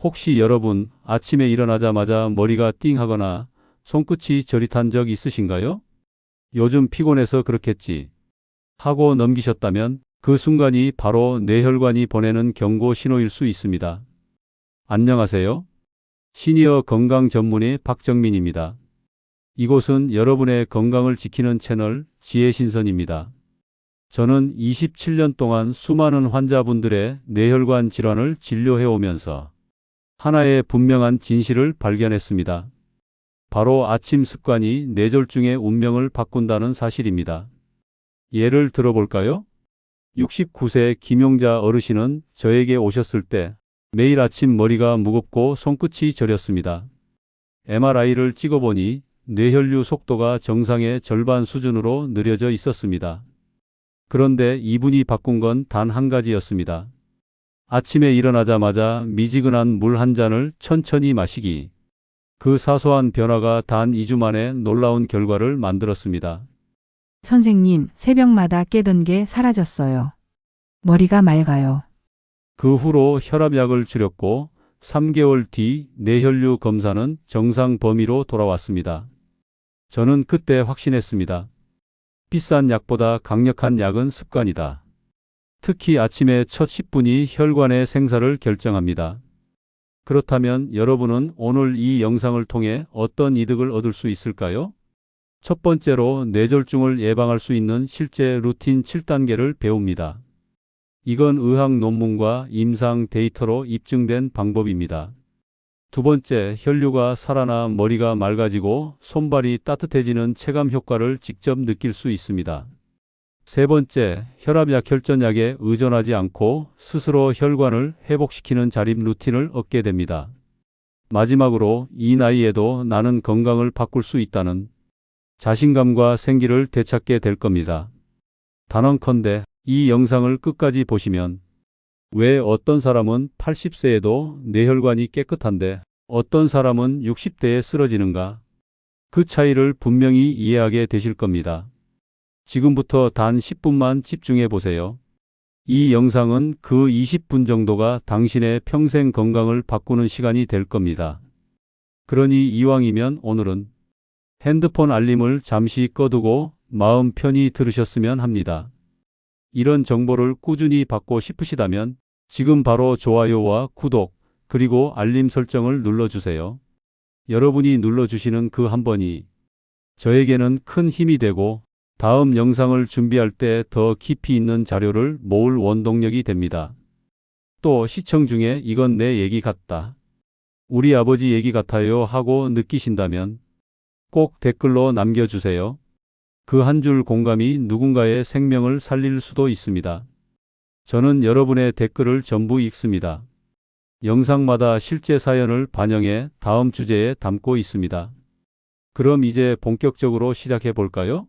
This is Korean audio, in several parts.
혹시 여러분 아침에 일어나자마자 머리가 띵하거나 손끝이 저릿한 적 있으신가요? 요즘 피곤해서 그렇겠지 하고 넘기셨다면 그 순간이 바로 뇌혈관이 보내는 경고 신호일 수 있습니다. 안녕하세요. 시니어 건강 전문의 박정민입니다. 이곳은 여러분의 건강을 지키는 채널 지혜신선입니다. 저는 27년 동안 수많은 환자분들의 뇌혈관 질환을 진료해 오면서 하나의 분명한 진실을 발견했습니다. 바로 아침 습관이 뇌졸중의 운명을 바꾼다는 사실입니다. 예를 들어볼까요? 69세 김용자 어르신은 저에게 오셨을 때 매일 아침 머리가 무겁고 손끝이 저렸습니다. MRI를 찍어보니 뇌혈류 속도가 정상의 절반 수준으로 느려져 있었습니다. 그런데 이분이 바꾼 건 단 한 가지였습니다. 아침에 일어나자마자 미지근한 물 한 잔을 천천히 마시기. 그 사소한 변화가 단 2주 만에 놀라운 결과를 만들었습니다. 선생님, 새벽마다 깨던 게 사라졌어요. 머리가 맑아요. 그 후로 혈압약을 줄였고 3개월 뒤 뇌혈류 검사는 정상 범위로 돌아왔습니다. 저는 그때 확신했습니다. 비싼 약보다 강력한 약은 습관이다. 특히 아침의 첫 10분이 혈관의 생사를 결정합니다. 그렇다면 여러분은 오늘 이 영상을 통해 어떤 이득을 얻을 수 있을까요? 첫 번째로 뇌졸중을 예방할 수 있는 실제 루틴 7단계를 배웁니다. 이건 의학 논문과 임상 데이터로 입증된 방법입니다. 두 번째, 혈류가 살아나 머리가 맑아지고 손발이 따뜻해지는 체감 효과를 직접 느낄 수 있습니다. 세 번째, 혈압약 혈전약에 의존하지 않고 스스로 혈관을 회복시키는 자립 루틴을 얻게 됩니다. 마지막으로 이 나이에도 나는 건강을 바꿀 수 있다는 자신감과 생기를 되찾게 될 겁니다. 단언컨대 이 영상을 끝까지 보시면 왜 어떤 사람은 80세에도 뇌혈관이 깨끗한데 어떤 사람은 60대에 쓰러지는가? 그 차이를 분명히 이해하게 되실 겁니다. 지금부터 단 10분만 집중해 보세요. 이 영상은 그 20분 정도가 당신의 평생 건강을 바꾸는 시간이 될 겁니다. 그러니 이왕이면 오늘은 핸드폰 알림을 잠시 꺼두고 마음 편히 들으셨으면 합니다. 이런 정보를 꾸준히 받고 싶으시다면 지금 바로 좋아요와 구독 그리고 알림 설정을 눌러주세요. 여러분이 눌러주시는 그 한 번이 저에게는 큰 힘이 되고 다음 영상을 준비할 때 더 깊이 있는 자료를 모을 원동력이 됩니다. 또 시청 중에 이건 내 얘기 같다, 우리 아버지 얘기 같아요 하고 느끼신다면 꼭 댓글로 남겨주세요. 그 한 줄 공감이 누군가의 생명을 살릴 수도 있습니다. 저는 여러분의 댓글을 전부 읽습니다. 영상마다 실제 사연을 반영해 다음 주제에 담고 있습니다. 그럼 이제 본격적으로 시작해 볼까요?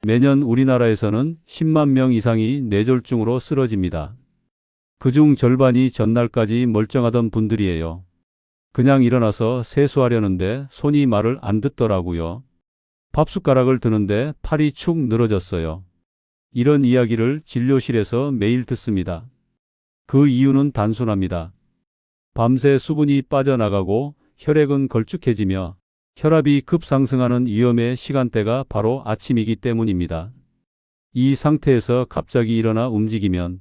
매년 우리나라에서는 10만 명 이상이 뇌졸중으로 쓰러집니다. 그중 절반이 전날까지 멀쩡하던 분들이에요. 그냥 일어나서 세수하려는데 손이 말을 안 듣더라고요. 밥숟가락을 드는데 팔이 축 늘어졌어요. 이런 이야기를 진료실에서 매일 듣습니다. 그 이유는 단순합니다. 밤새 수분이 빠져나가고 혈액은 걸쭉해지며 혈압이 급상승하는 위험의 시간대가 바로 아침이기 때문입니다. 이 상태에서 갑자기 일어나 움직이면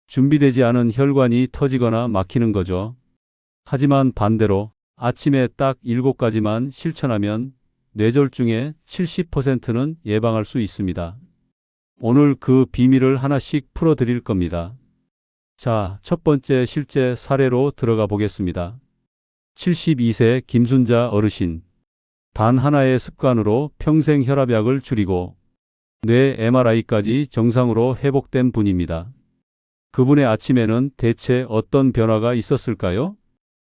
준비되지 않은 혈관이 터지거나 막히는 거죠. 하지만 반대로 아침에 딱 7가지만 실천하면 뇌졸중의 70%는 예방할 수 있습니다. 오늘 그 비밀을 하나씩 풀어드릴 겁니다. 자, 첫 번째 실제 사례로 들어가 보겠습니다. 72세 김순자 어르신. 단 하나의 습관으로 평생 혈압약을 줄이고 뇌 MRI까지 정상으로 회복된 분입니다. 그분의 아침에는 대체 어떤 변화가 있었을까요?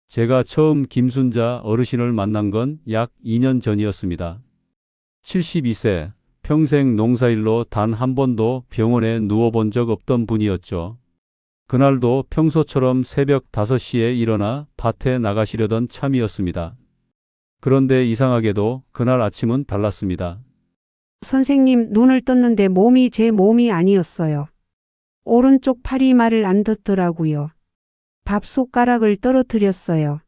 제가 처음 김순자 어르신을 만난 건 약 2년 전이었습니다. 72세, 평생 농사일로 단 한 번도 병원에 누워본 적 없던 분이었죠. 그날도 평소처럼 새벽 5시에 일어나 밭에 나가시려던 참이었습니다. 그런데 이상하게도 그날 아침은 달랐습니다. 선생님, 눈을 떴는데 몸이 제 몸이 아니었어요. 오른쪽 팔이 말을 안 듣더라고요. 밥 숟가락을 떨어뜨렸어요.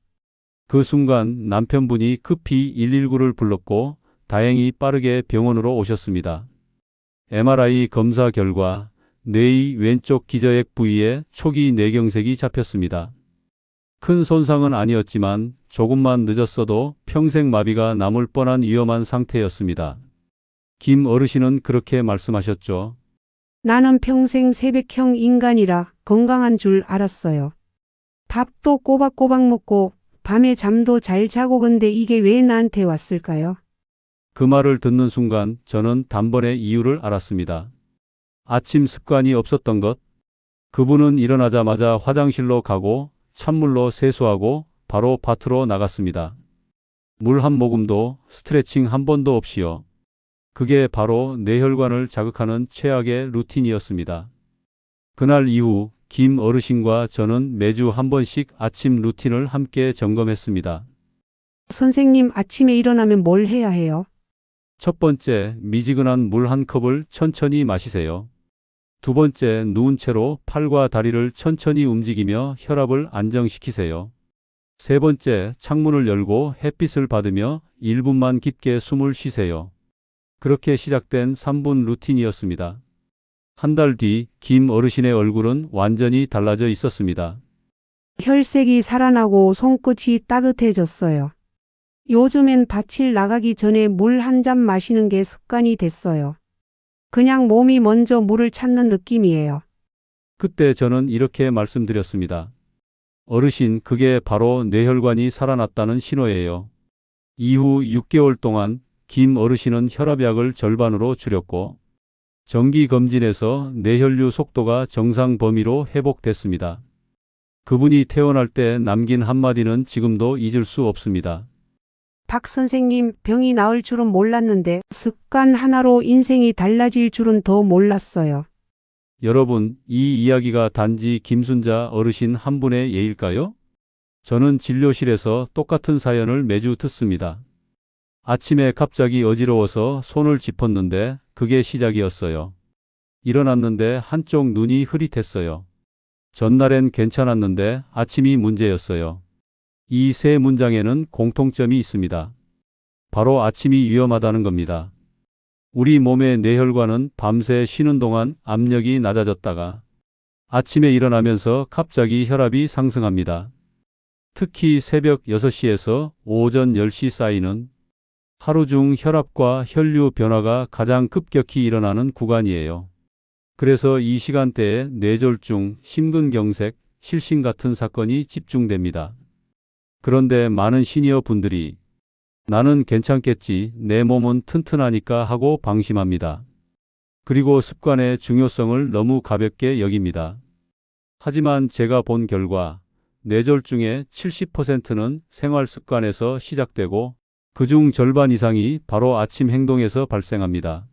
그 순간 남편분이 급히 119를 불렀고 다행히 빠르게 병원으로 오셨습니다. MRI 검사 결과 뇌의 왼쪽 기저액 부위에 초기 뇌경색이 잡혔습니다. 큰 손상은 아니었지만 조금만 늦었어도 평생 마비가 남을 뻔한 위험한 상태였습니다. 김 어르신은 그렇게 말씀하셨죠. 나는 평생 새벽형 인간이라 건강한 줄 알았어요. 밥도 꼬박꼬박 먹고 밤에 잠도 잘 자고 근데 이게 왜 나한테 왔을까요? 그 말을 듣는 순간 저는 단번에 이유를 알았습니다. 아침 습관이 없었던 것. 그분은 일어나자마자 화장실로 가고 찬물로 세수하고 바로 밭으로 나갔습니다. 물 한 모금도 스트레칭 한 번도 없이요. 그게 바로 뇌혈관을 자극하는 최악의 루틴이었습니다. 그날 이후 김 어르신과 저는 매주 한 번씩 아침 루틴을 함께 점검했습니다. 선생님, 아침에 일어나면 뭘 해야 해요? 첫 번째, 미지근한 물 한 컵을 천천히 마시세요. 두 번째, 누운 채로 팔과 다리를 천천히 움직이며 혈압을 안정시키세요. 세 번째, 창문을 열고 햇빛을 받으며 1분만 깊게 숨을 쉬세요. 그렇게 시작된 3분 루틴이었습니다. 한 달 뒤 김 어르신의 얼굴은 완전히 달라져 있었습니다. 혈색이 살아나고 손끝이 따뜻해졌어요. 요즘엔 밭일 나가기 전에 물 한 잔 마시는 게 습관이 됐어요. 그냥 몸이 먼저 물을 찾는 느낌이에요. 그때 저는 이렇게 말씀드렸습니다. 어르신, 그게 바로 뇌혈관이 살아났다는 신호예요. 이후 6개월 동안 김 어르신은 혈압약을 절반으로 줄였고 정기검진에서 뇌혈류 속도가 정상 범위로 회복됐습니다. 그분이 퇴원할 때 남긴 한마디는 지금도 잊을 수 없습니다. 박 선생님, 병이 나을 줄은 몰랐는데 습관 하나로 인생이 달라질 줄은 더 몰랐어요. 여러분, 이 이야기가 단지 김순자 어르신 한 분의 예일까요? 저는 진료실에서 똑같은 사연을 매주 듣습니다. 아침에 갑자기 어지러워서 손을 짚었는데 그게 시작이었어요. 일어났는데 한쪽 눈이 흐릿했어요. 전날엔 괜찮았는데 아침이 문제였어요. 이 세 문장에는 공통점이 있습니다. 바로 아침이 위험하다는 겁니다. 우리 몸의 뇌혈관은 밤새 쉬는 동안 압력이 낮아졌다가 아침에 일어나면서 갑자기 혈압이 상승합니다. 특히 새벽 6시에서 오전 10시 사이는 하루 중 혈압과 혈류 변화가 가장 급격히 일어나는 구간이에요. 그래서 이 시간대에 뇌졸중, 심근경색, 실신 같은 사건이 집중됩니다. 그런데 많은 시니어 분들이 나는 괜찮겠지, 내 몸은 튼튼하니까 하고 방심합니다. 그리고 습관의 중요성을 너무 가볍게 여깁니다. 하지만 제가 본 결과 뇌졸중의 70%는 생활 습관에서 시작되고 그중 절반 이상이 바로 아침 행동에서 발생합니다.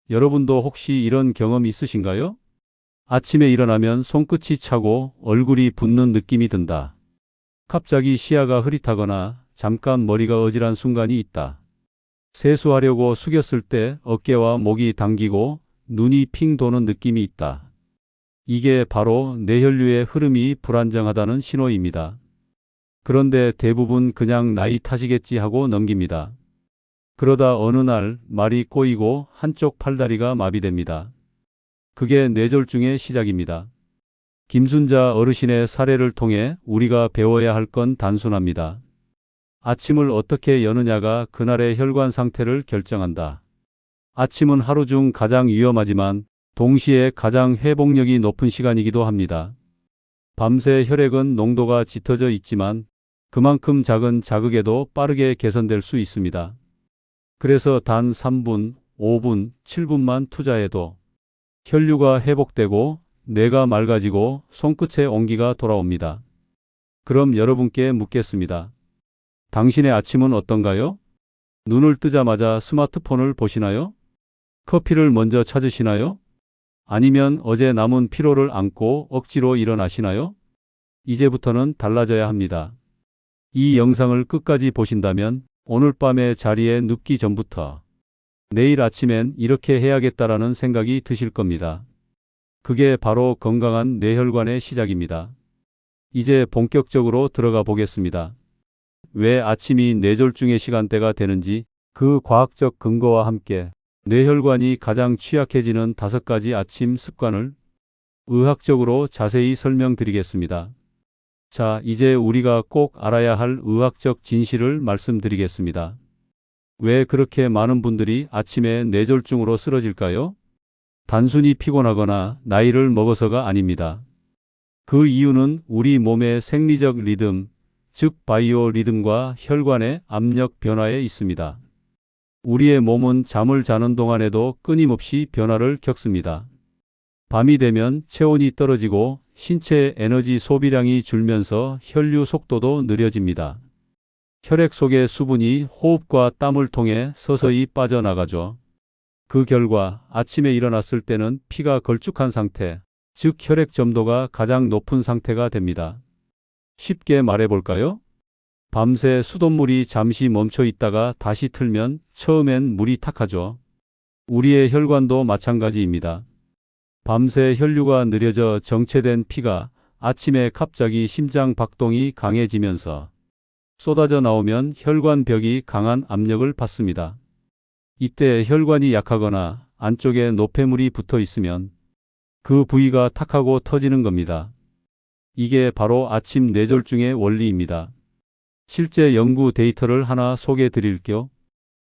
여러분도 혹시 이런 경험 있으신가요? 아침에 일어나면 손끝이 차고 얼굴이 붓는 느낌이 든다. 갑자기 시야가 흐릿하거나 잠깐 머리가 어질한 순간이 있다. 세수하려고 숙였을 때 어깨와 목이 당기고 눈이 핑 도는 느낌이 있다. 이게 바로 뇌혈류의 흐름이 불안정하다는 신호입니다. 그런데 대부분 그냥 나이 탓이겠지 하고 넘깁니다. 그러다 어느 날 말이 꼬이고 한쪽 팔다리가 마비됩니다. 그게 뇌졸중의 시작입니다. 김순자 어르신의 사례를 통해 우리가 배워야 할 건 단순합니다. 아침을 어떻게 여느냐가 그날의 혈관 상태를 결정한다. 아침은 하루 중 가장 위험하지만 동시에 가장 회복력이 높은 시간이기도 합니다. 밤새 혈액은 농도가 짙어져 있지만 그만큼 작은 자극에도 빠르게 개선될 수 있습니다. 그래서 단 3분, 5분, 7분만 투자해도 혈류가 회복되고 뇌가 맑아지고 손끝에 온기가 돌아옵니다. 그럼 여러분께 묻겠습니다. 당신의 아침은 어떤가요? 눈을 뜨자마자 스마트폰을 보시나요? 커피를 먼저 찾으시나요? 아니면 어제 남은 피로를 안고 억지로 일어나시나요? 이제부터는 달라져야 합니다. 이 영상을 끝까지 보신다면 오늘 밤에 자리에 눕기 전부터 내일 아침엔 이렇게 해야겠다라는 생각이 드실 겁니다. 그게 바로 건강한 뇌혈관의 시작입니다. 이제 본격적으로 들어가 보겠습니다. 왜 아침이 뇌졸중의 시간대가 되는지 그 과학적 근거와 함께 뇌혈관이 가장 취약해지는 5가지 아침 습관을 의학적으로 자세히 설명드리겠습니다. 자, 이제 우리가 꼭 알아야 할 의학적 진실을 말씀드리겠습니다. 왜 그렇게 많은 분들이 아침에 뇌졸중으로 쓰러질까요? 단순히 피곤하거나 나이를 먹어서가 아닙니다. 그 이유는 우리 몸의 생리적 리듬, 즉 바이오 리듬과 혈관의 압력 변화에 있습니다. 우리의 몸은 잠을 자는 동안에도 끊임없이 변화를 겪습니다. 밤이 되면 체온이 떨어지고 신체의 에너지 소비량이 줄면서 혈류 속도도 느려집니다. 혈액 속의 수분이 호흡과 땀을 통해 서서히 빠져나가죠. 그 결과 아침에 일어났을 때는 피가 걸쭉한 상태, 즉 혈액 점도가 가장 높은 상태가 됩니다. 쉽게 말해볼까요? 밤새 수돗물이 잠시 멈춰 있다가 다시 틀면 처음엔 물이 탁하죠. 우리의 혈관도 마찬가지입니다. 밤새 혈류가 느려져 정체된 피가 아침에 갑자기 심장 박동이 강해지면서 쏟아져 나오면 혈관벽이 강한 압력을 받습니다. 이때 혈관이 약하거나 안쪽에 노폐물이 붙어 있으면 그 부위가 탁하고 터지는 겁니다. 이게 바로 아침 뇌졸중의 원리입니다. 실제 연구 데이터를 하나 소개해 드릴게요.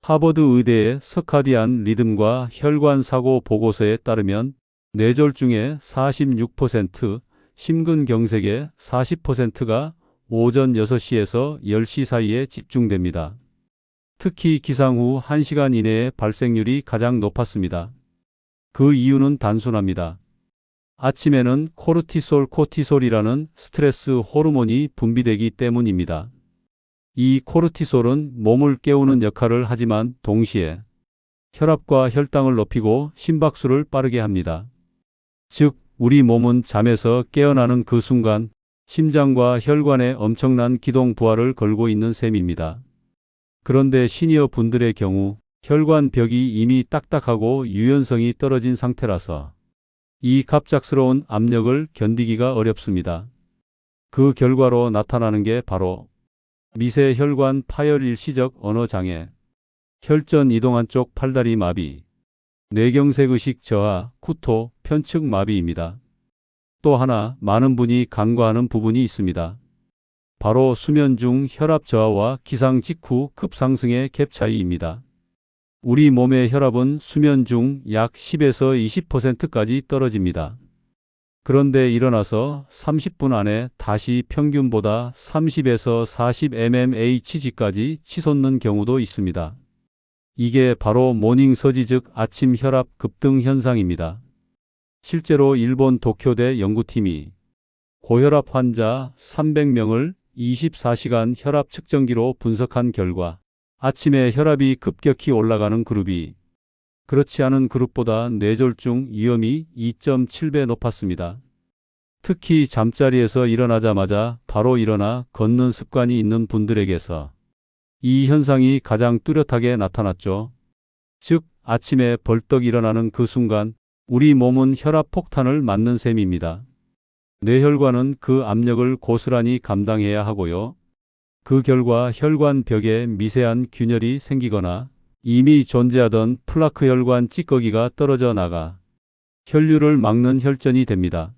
하버드 의대의 서카디안 리듬과 혈관 사고 보고서에 따르면 뇌졸중의 46%, 심근경색의 40%가 오전 6시에서 10시 사이에 집중됩니다. 특히 기상 후 1시간 이내의 발생률이 가장 높았습니다. 그 이유는 단순합니다. 아침에는 코르티솔이라는 스트레스 호르몬이 분비되기 때문입니다. 이 코르티솔은 몸을 깨우는 역할을 하지만 동시에 혈압과 혈당을 높이고 심박수를 빠르게 합니다. 즉, 우리 몸은 잠에서 깨어나는 그 순간 심장과 혈관에 엄청난 기동 부하를 걸고 있는 셈입니다. 그런데 시니어 분들의 경우 혈관 벽이 이미 딱딱하고 유연성이 떨어진 상태라서 이 갑작스러운 압력을 견디기가 어렵습니다. 그 결과로 나타나는 게 바로 미세 혈관 파열 일시적 언어 장애, 혈전 이동한 쪽 팔다리 마비, 뇌경색 의식 저하, 구토, 편측 마비입니다. 또 하나 많은 분이 간과하는 부분이 있습니다. 바로 수면 중 혈압 저하와 기상 직후 급상승의 갭 차이입니다. 우리 몸의 혈압은 수면 중 약 10에서 20%까지 떨어집니다. 그런데 일어나서 30분 안에 다시 평균보다 30에서 40 mmHg까지 치솟는 경우도 있습니다. 이게 바로 모닝 서지 즉 아침 혈압 급등 현상입니다. 실제로 일본 도쿄대 연구팀이 고혈압 환자 300명을 24시간 혈압 측정기로 분석한 결과 아침에 혈압이 급격히 올라가는 그룹이 그렇지 않은 그룹보다 뇌졸중 위험이 2.7배 높았습니다. 특히 잠자리에서 일어나자마자 바로 일어나 걷는 습관이 있는 분들에게서 이 현상이 가장 뚜렷하게 나타났죠. 즉, 아침에 벌떡 일어나는 그 순간 우리 몸은 혈압 폭탄을 맞는 셈입니다. 뇌혈관은 그 압력을 고스란히 감당해야 하고요. 그 결과 혈관 벽에 미세한 균열이 생기거나 이미 존재하던 플라크 혈관 찌꺼기가 떨어져 나가 혈류를 막는 혈전이 됩니다.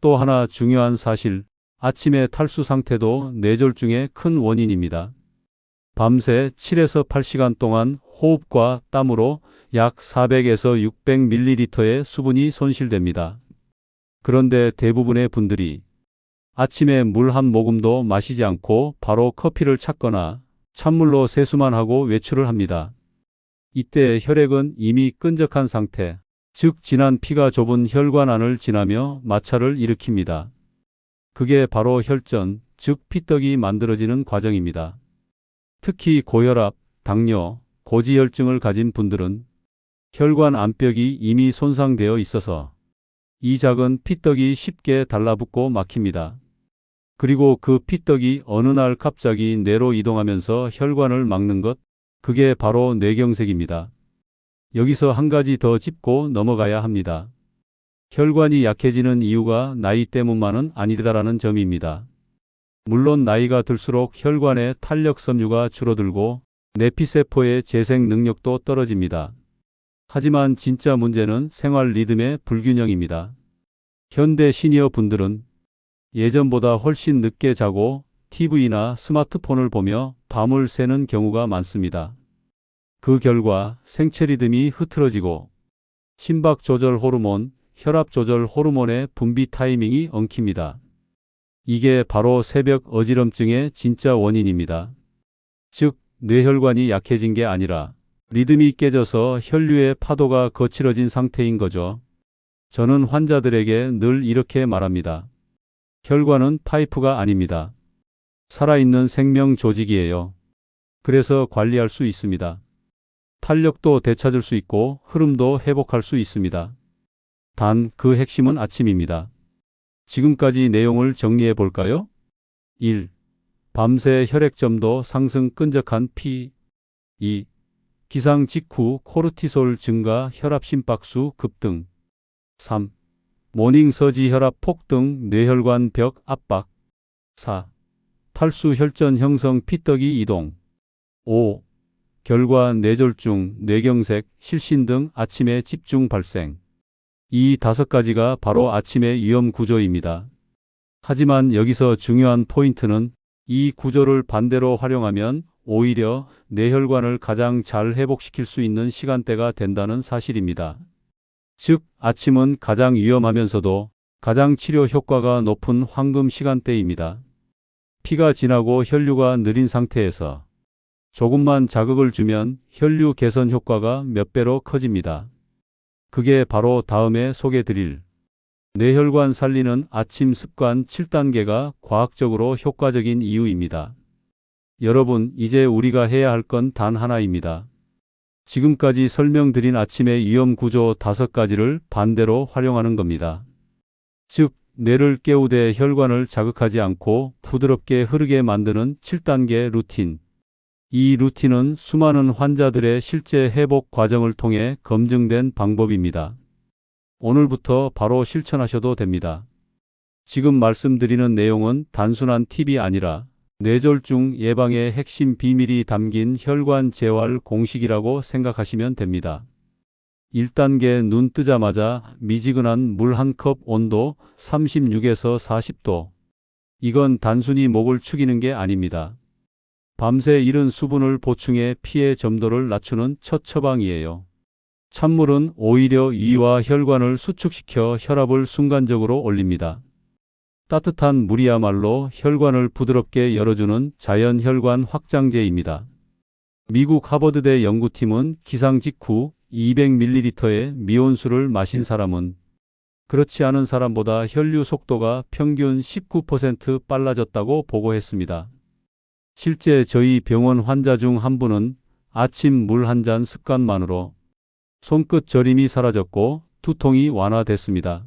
또 하나 중요한 사실, 아침의 탈수 상태도 뇌졸중의 큰 원인입니다. 밤새 7에서 8시간 동안 호흡과 땀으로 약 400에서 600ml의 수분이 손실됩니다. 그런데 대부분의 분들이 아침에 물 한 모금도 마시지 않고 바로 커피를 찾거나 찬물로 세수만 하고 외출을 합니다. 이때 혈액은 이미 끈적한 상태, 즉 진한 피가 좁은 혈관 안을 지나며 마찰을 일으킵니다. 그게 바로 혈전, 즉 피떡이 만들어지는 과정입니다. 특히 고혈압, 당뇨, 고지혈증을 가진 분들은 혈관 안벽이 이미 손상되어 있어서 이 작은 피떡이 쉽게 달라붙고 막힙니다. 그리고 그 피떡이 어느 날 갑자기 뇌로 이동하면서 혈관을 막는 것, 그게 바로 뇌경색입니다. 여기서 한 가지 더 짚고 넘어가야 합니다. 혈관이 약해지는 이유가 나이 때문만은 아니다라는 점입니다. 물론 나이가 들수록 혈관의 탄력 섬유가 줄어들고 내피세포의 재생 능력도 떨어집니다. 하지만 진짜 문제는 생활 리듬의 불균형입니다. 현대 시니어 분들은 예전보다 훨씬 늦게 자고 TV나 스마트폰을 보며 밤을 새는 경우가 많습니다. 그 결과 생체 리듬이 흐트러지고 심박 조절 호르몬, 혈압 조절 호르몬의 분비 타이밍이 엉킵니다. 이게 바로 새벽 어지럼증의 진짜 원인입니다. 즉, 뇌혈관이 약해진 게 아니라 리듬이 깨져서 혈류의 파도가 거칠어진 상태인 거죠. 저는 환자들에게 늘 이렇게 말합니다. 혈관은 파이프가 아닙니다. 살아있는 생명 조직이에요. 그래서 관리할 수 있습니다. 탄력도 되찾을 수 있고 흐름도 회복할 수 있습니다. 단 그 핵심은 아침입니다. 지금까지 내용을 정리해 볼까요? 1. 밤새 혈액점도 상승 끈적한 피. 2. 기상 직후 코르티솔 증가 혈압 심박수 급등. 3. 모닝 서지 혈압 폭등 뇌혈관 벽 압박. 4. 탈수 혈전 형성 피떡이 이동. 5. 결과 뇌졸중, 뇌경색, 실신 등 아침에 집중 발생. 이 5가지가 바로 아침의 위험 구조입니다. 하지만 여기서 중요한 포인트는 이 구조를 반대로 활용하면 오히려 뇌혈관을 가장 잘 회복시킬 수 있는 시간대가 된다는 사실입니다. 즉, 아침은 가장 위험하면서도 가장 치료 효과가 높은 황금 시간대입니다. 피가 진하고 혈류가 느린 상태에서 조금만 자극을 주면 혈류 개선 효과가 몇 배로 커집니다. 그게 바로 다음에 소개드릴 뇌혈관 살리는 아침 습관 7단계가 과학적으로 효과적인 이유입니다. 여러분, 이제 우리가 해야 할 건 단 하나입니다. 지금까지 설명드린 아침의 위험 구조 5가지를 반대로 활용하는 겁니다. 즉, 뇌를 깨우되 혈관을 자극하지 않고 부드럽게 흐르게 만드는 7단계 루틴. 이 루틴은 수많은 환자들의 실제 회복 과정을 통해 검증된 방법입니다. 오늘부터 바로 실천하셔도 됩니다. 지금 말씀드리는 내용은 단순한 팁이 아니라 뇌졸중 예방의 핵심 비밀이 담긴 혈관 재활 공식이라고 생각하시면 됩니다. 1단계 눈 뜨자마자 미지근한 물 한 컵 온도 36에서 40도. 이건 단순히 목을 축이는 게 아닙니다. 밤새 잃은 수분을 보충해 피의 점도를 낮추는 첫 처방이에요. 찬물은 오히려 위와 혈관을 수축시켜 혈압을 순간적으로 올립니다. 따뜻한 물이야말로 혈관을 부드럽게 열어주는 자연 혈관 확장제입니다. 미국 하버드대 연구팀은 기상 직후 200ml의 미온수를 마신 사람은 그렇지 않은 사람보다 혈류 속도가 평균 19% 빨라졌다고 보고했습니다. 실제 저희 병원 환자 중 한 분은 아침 물 한 잔 습관만으로 손끝 저림이 사라졌고 두통이 완화됐습니다.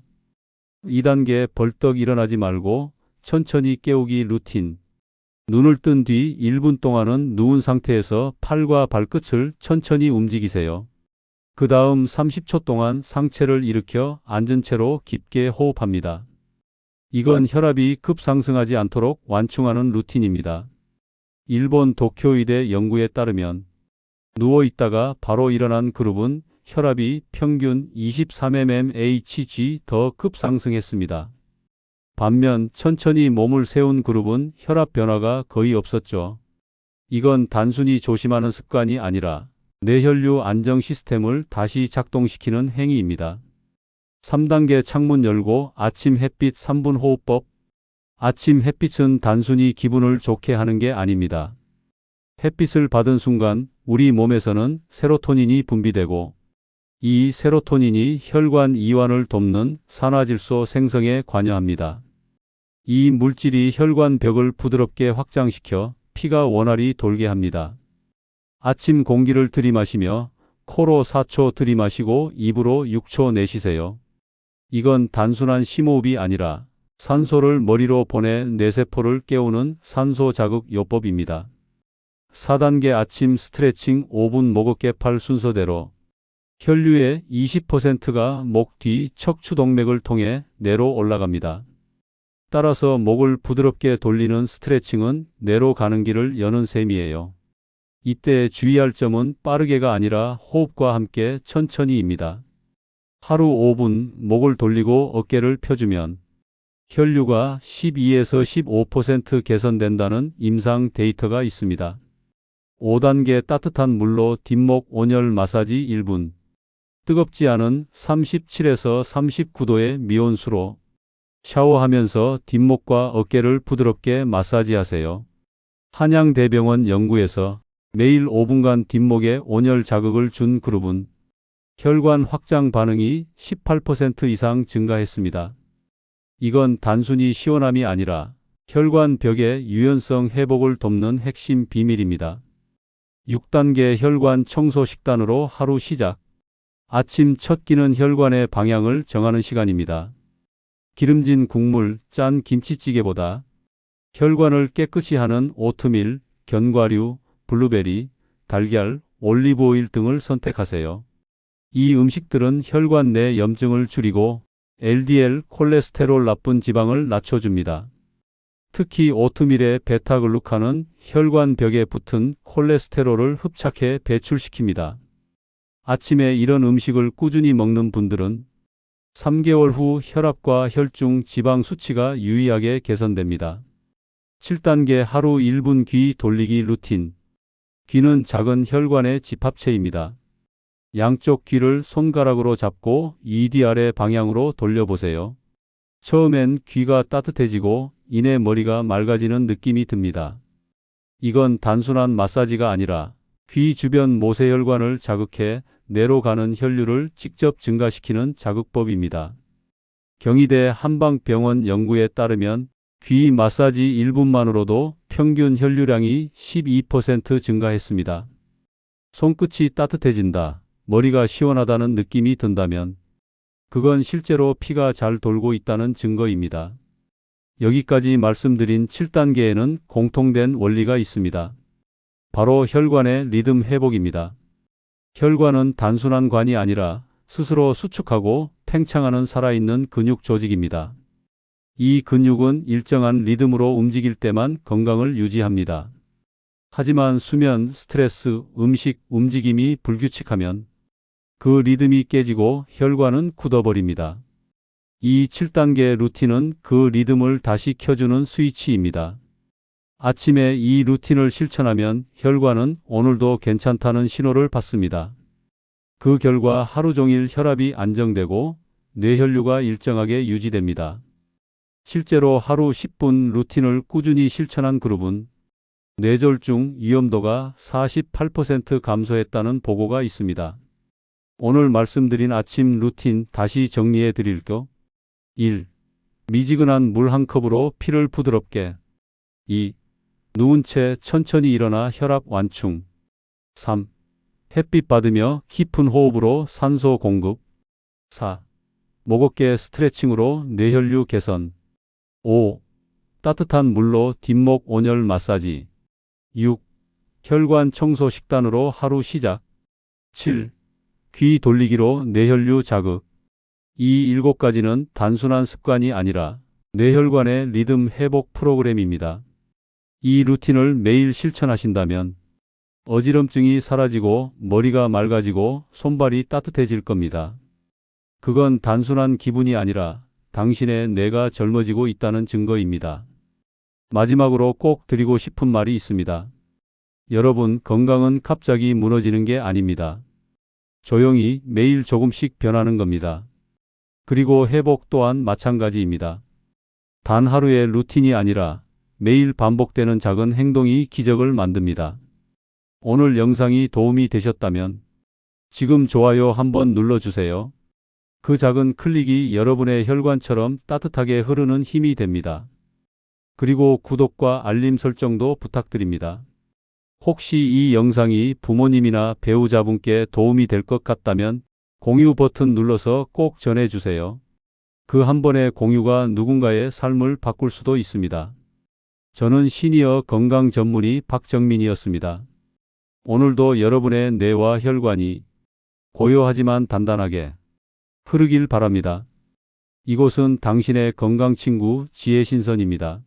2단계 벌떡 일어나지 말고 천천히 깨우기 루틴. 눈을 뜬 뒤 1분 동안은 누운 상태에서 팔과 발끝을 천천히 움직이세요. 그 다음 30초 동안 상체를 일으켜 앉은 채로 깊게 호흡합니다. 이건 혈압이 급상승하지 않도록 완충하는 루틴입니다. 일본 도쿄의대 연구에 따르면 누워 있다가 바로 일어난 그룹은 혈압이 평균 23mmHg 더 급상승했습니다. 반면 천천히 몸을 세운 그룹은 혈압 변화가 거의 없었죠. 이건 단순히 조심하는 습관이 아니라 뇌혈류 안정 시스템을 다시 작동시키는 행위입니다. 3단계 창문 열고 아침 햇빛 3분 호흡법. 아침 햇빛은 단순히 기분을 좋게 하는 게 아닙니다. 햇빛을 받은 순간 우리 몸에서는 세로토닌이 분비되고 이 세로토닌이 혈관 이완을 돕는 산화질소 생성에 관여합니다. 이 물질이 혈관 벽을 부드럽게 확장시켜 피가 원활히 돌게 합니다. 아침 공기를 들이마시며 코로 4초 들이마시고 입으로 6초 내쉬세요. 이건 단순한 심호흡이 아니라 산소를 머리로 보내 뇌세포를 깨우는 산소 자극 요법입니다. 4단계 아침 스트레칭 5분 목어깨팔 순서대로. 혈류의 20%가 목 뒤 척추동맥을 통해 뇌로 올라갑니다. 따라서 목을 부드럽게 돌리는 스트레칭은 뇌로 가는 길을 여는 셈이에요. 이때 주의할 점은 빠르게가 아니라 호흡과 함께 천천히입니다. 하루 5분 목을 돌리고 어깨를 펴주면 혈류가 12에서 15% 개선된다는 임상 데이터가 있습니다. 5단계 따뜻한 물로 뒷목 온열 마사지 1분. 뜨겁지 않은 37에서 39도의 미온수로 샤워하면서 뒷목과 어깨를 부드럽게 마사지하세요. 한양대병원 연구에서 매일 5분간 뒷목에 온열 자극을 준 그룹은 혈관 확장 반응이 18% 이상 증가했습니다. 이건 단순히 시원함이 아니라 혈관 벽의 유연성 회복을 돕는 핵심 비밀입니다. 6단계 혈관 청소 식단으로 하루 시작. 아침 첫 끼는 혈관의 방향을 정하는 시간입니다. 기름진 국물, 짠 김치찌개보다 혈관을 깨끗이 하는 오트밀, 견과류, 블루베리, 달걀, 올리브오일 등을 선택하세요. 이 음식들은 혈관 내 염증을 줄이고 LDL 콜레스테롤 나쁜 지방을 낮춰줍니다. 특히 오트밀의 베타글루칸은 혈관 벽에 붙은 콜레스테롤을 흡착해 배출시킵니다. 아침에 이런 음식을 꾸준히 먹는 분들은 3개월 후 혈압과 혈중 지방 수치가 유의하게 개선됩니다. 7단계 하루 1분 귀 돌리기 루틴. 귀는 작은 혈관의 집합체입니다. 양쪽 귀를 손가락으로 잡고 EDR의 방향으로 돌려보세요. 처음엔 귀가 따뜻해지고 이내 머리가 맑아지는 느낌이 듭니다. 이건 단순한 마사지가 아니라 귀 주변 모세혈관을 자극해 뇌로 가는 혈류를 직접 증가시키는 자극법입니다. 경희대 한방병원 연구에 따르면 귀 마사지 1분만으로도 평균 혈류량이 12% 증가했습니다. 손끝이 따뜻해진다, 머리가 시원하다는 느낌이 든다면 그건 실제로 피가 잘 돌고 있다는 증거입니다. 여기까지 말씀드린 7단계에는 공통된 원리가 있습니다. 바로 혈관의 리듬 회복입니다. 혈관은 단순한 관이 아니라 스스로 수축하고 팽창하는 살아있는 근육 조직입니다. 이 근육은 일정한 리듬으로 움직일 때만 건강을 유지합니다. 하지만 수면, 스트레스, 음식, 움직임이 불규칙하면 그 리듬이 깨지고 혈관은 굳어버립니다. 이 7단계 루틴은 그 리듬을 다시 켜주는 스위치입니다. 아침에 이 루틴을 실천하면 혈관은 오늘도 괜찮다는 신호를 받습니다. 그 결과 하루 종일 혈압이 안정되고 뇌혈류가 일정하게 유지됩니다. 실제로 하루 10분 루틴을 꾸준히 실천한 그룹은 뇌졸중 위험도가 48% 감소했다는 보고가 있습니다. 오늘 말씀드린 아침 루틴 다시 정리해 드릴게요. 1. 미지근한 물 한 컵으로 피를 부드럽게. 2. 누운 채 천천히 일어나 혈압 완충. 3. 햇빛 받으며 깊은 호흡으로 산소 공급. 4. 목 어깨 스트레칭으로 뇌혈류 개선. 5. 따뜻한 물로 뒷목 온열 마사지. 6. 혈관 청소 식단으로 하루 시작. 7. 귀 돌리기로 뇌혈류 자극. 이 7가지는 단순한 습관이 아니라 뇌혈관의 리듬 회복 프로그램입니다. 이 루틴을 매일 실천하신다면 어지럼증이 사라지고 머리가 맑아지고 손발이 따뜻해질 겁니다. 그건 단순한 기분이 아니라 당신의 뇌가 젊어지고 있다는 증거입니다. 마지막으로 꼭 드리고 싶은 말이 있습니다. 여러분, 건강은 갑자기 무너지는 게 아닙니다. 조용히 매일 조금씩 변하는 겁니다. 그리고 회복 또한 마찬가지입니다. 단 하루의 루틴이 아니라 매일 반복되는 작은 행동이 기적을 만듭니다. 오늘 영상이 도움이 되셨다면 지금 좋아요 한번 눌러주세요. 그 작은 클릭이 여러분의 혈관처럼 따뜻하게 흐르는 힘이 됩니다. 그리고 구독과 알림 설정도 부탁드립니다. 혹시 이 영상이 부모님이나 배우자분께 도움이 될 것 같다면 공유 버튼 눌러서 꼭 전해주세요. 그 한 번의 공유가 누군가의 삶을 바꿀 수도 있습니다. 저는 시니어 건강 전문의 박정민이었습니다. 오늘도 여러분의 뇌와 혈관이 고요하지만 단단하게 흐르길 바랍니다. 이곳은 당신의 건강 친구 지혜신선입니다.